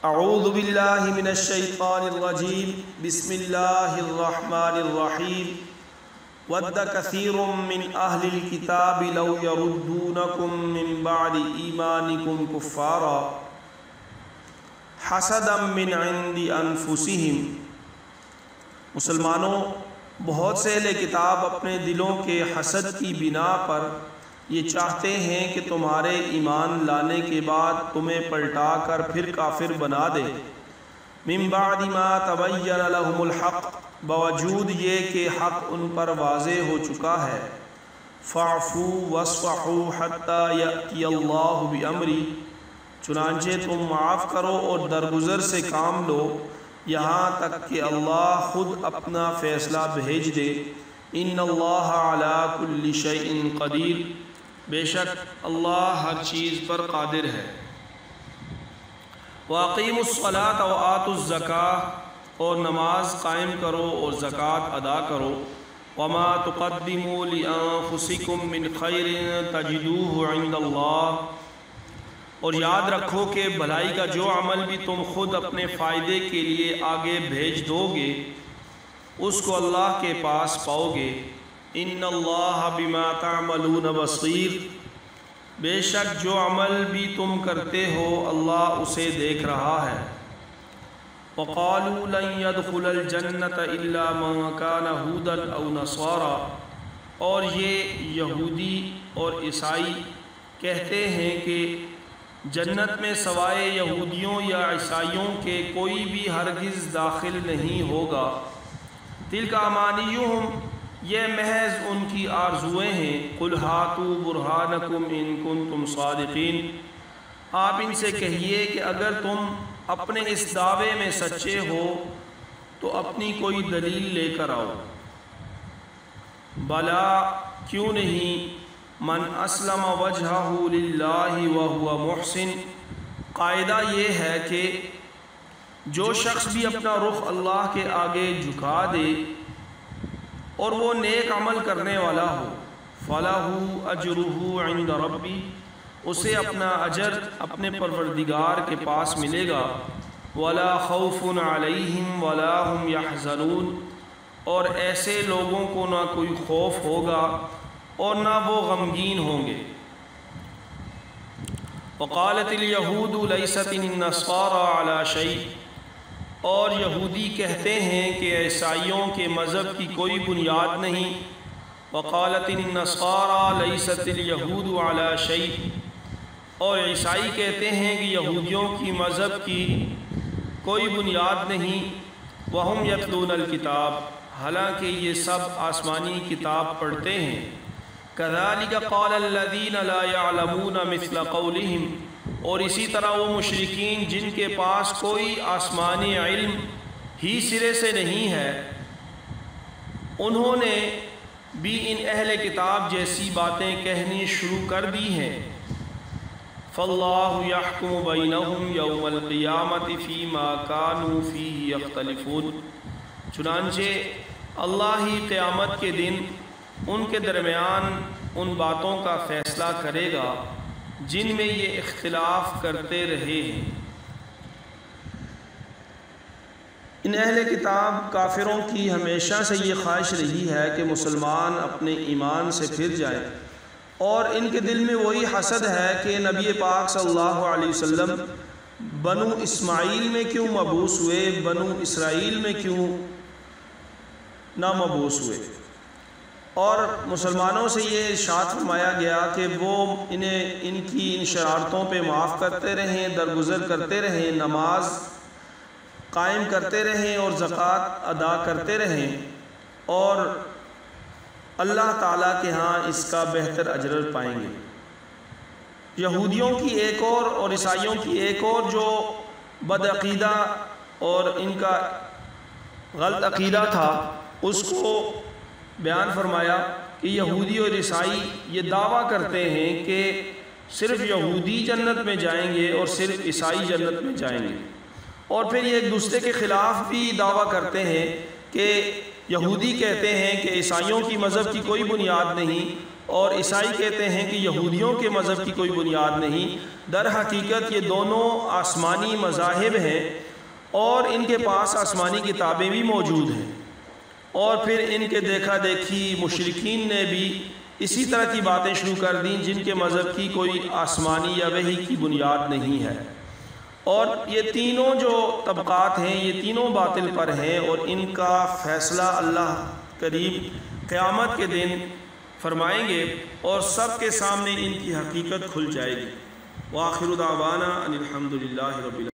اعوذ باللہ من الشیطان الرجیم بسم اللہ الرحمن الرحیم ود کثیر من اہل الکتاب لو یردونکم من بعد ایمانکم کفارا حسدا من عند انفسہم۔ مسلمانوں، بہت سے اہل کتاب اپنے دلوں کے حسد کی بنا پر یہ چاہتے ہیں کہ تمہارے ایمان لانے کے بعد تمہیں پلٹا کر پھر کافر بنا دے۔ من بعد ما تبین لهم الحق، باوجود یہ کہ حق ان پر واضح ہو چکا ہے۔ فاعفوا واصفحوا حتی یأتی اللہ بامری، چنانچہ تم معاف کرو اور درگزر سے کام لو یہاں تک کہ اللہ خود اپنا فیصلہ بھیج دے۔ ان اللہ علی کل شیء قدیر، بے شک اللہ ہر چیز پر قادر ہے۔ وَأَقِيمُوا الصَّلَاةَ وَآتُوا الزَّكَاةَ، اور نماز قائم کرو اور زکوٰۃ ادا کرو۔ وَمَا تُقَدِّمُوا لِأَنفُسِكُم مِّن خَيْرٍ تَجِدُوهُ عِندَ اللَّهِ، اور یاد رکھو کہ بھلائی کا جو عمل بھی تم خود اپنے فائدے کے لیے آگے بھیج دو گے اس کو اللہ کے پاس پاؤ گے۔ ان اللہ بما تعملون بصیر، بے شک جو عمل بھی تم کرتے ہو اللہ اسے دیکھ رہا ہے۔ وقالوا لن يدخل الجنة الا من كان هودا او نصارا، اور یہ یہودی اور عیسائی کہتے ہیں کہ جنت میں سوائے یہودیوں یا عیسائیوں کے کوئی بھی ہرگز داخل نہیں ہوگا۔ تلک امانیہم، یہ محض ان کی آرزویں ہیں۔ قل ہاتوا برہانکم ان کنتم صادقین، آپ ان سے کہیے کہ اگر تم اپنے اس دعوے میں سچے ہو تو اپنی کوئی دلیل لے کر آؤ۔ بلا، کیوں نہیں، من اسلم وجہہ للہ وہو محسن، قاعدہ یہ ہے کہ جو شخص بھی اپنا رخ اللہ کے آگے جھکا دے اور وہ نیک عمل کرنے والا ہو، فَلَهُ أَجْرُهُ عِنْدَ رَبِّ، اسے اپنا اجر اپنے پروردگار کے پاس ملے گا۔ وَلَا خَوْفٌ عَلَيْهِمْ وَلَا هُمْ يَحْزَنُونَ، اور ایسے لوگوں کو نہ کوئی خوف ہوگا اور نہ وہ غمگین ہوں گے۔ وَقَالَتِ الْيَهُودُ لَيْسَتِ النَّصَارَى عَلَى شَيْءٍ، اور یہودی کہتے ہیں کہ عیسائیوں کے مذہب کی کوئی بنیاد نہیں۔ وقالت النصارى ليست اليهود على شيء، اور عیسائی کہتے ہیں کہ یہودیوں کی مذہب کی کوئی بنیاد نہیں۔ وهم يتلون الكتاب، حالانکہ یہ سب آسمانی کتاب پڑھتے ہیں۔ كذلك قال الذين لا يعلمون مثل قولهم، اور اسی طرح وہ مشرکین جن کے پاس کوئی آسمانی علم ہی سرے سے نہیں ہے انہوں نے بھی ان اہل کتاب جیسی باتیں کہنی شروع کر دی ہیں۔ فاللہ یحکم بینہم یوم القیامت فیما کانوا فیہ یختلفون، چنانچہ اللہ ہی قیامت کے دن ان کے درمیان ان باتوں کا فیصلہ کرے گا جن میں یہ اختلاف کرتے رہے ہیں۔ ان اہل کتاب کافروں کی ہمیشہ سے یہ خواہش رہی ہے کہ مسلمان اپنے ایمان سے پھر جائیں، اور ان کے دل میں وہی حسد ہے کہ نبی پاک صلی اللہ علیہ وسلم بنو اسماعیل میں کیوں مبعوث ہوئے، بنو اسرائیل میں کیوں نہ مبعوث ہوئے۔ اور مسلمانوں سے یہ ارشاد فرمایا گیا کہ وہ ان کی ان شرارتوں پہ معاف کرتے رہیں، درگزر کرتے رہیں، نماز قائم کرتے رہیں اور زکوٰۃ ادا کرتے رہیں، اور اللہ تعالیٰ کے ہاں اس کا بہتر اجر پائیں گے۔ یہودیوں کی ایک اور عیسائیوں کی ایک اور جو بد عقیدہ اور ان کا غلط عقیدہ تھا اس کو بیان فرمایا کہ یہودی اور عیسائی یہ دعویٰ کرتے ہیں کہ صرف یہودی جنت میں جائیں گے اور صرف عیسائی جنت میں جائیں گے، اور پھر یہ ایک دوسرے کے خلاف بھی دعویٰ کرتے ہیں کہ یہودی کہتے ہیں کہ عیسائیوں کی مذہب کی کوئی بنیاد نہیں، اور عیسائی کہتے ہیں کہ یہودیوں کے مذہب کی کوئی بنیاد نہیں۔ در حقیقت یہ دونوں آسمانی مذاہب ہیں اور ان کے پاس آسمانی کتابیں بھی موجود ہیں، اور پھر ان کے دیکھا دیکھی مشرکین نے بھی اسی طرح کی باتیں شروع کر دیں جن کے مذہب کی کوئی آسمانی یا وحی کی بنیاد نہیں ہے، اور یہ تینوں جو طبقات ہیں یہ تینوں باطل پر ہیں، اور ان کا فیصلہ اللہ قریب قیامت کے دن فرمائیں گے اور سب کے سامنے ان کی حقیقت کھل جائے گی۔ وآخر دعوانا ان الحمد للہ رب العالمین۔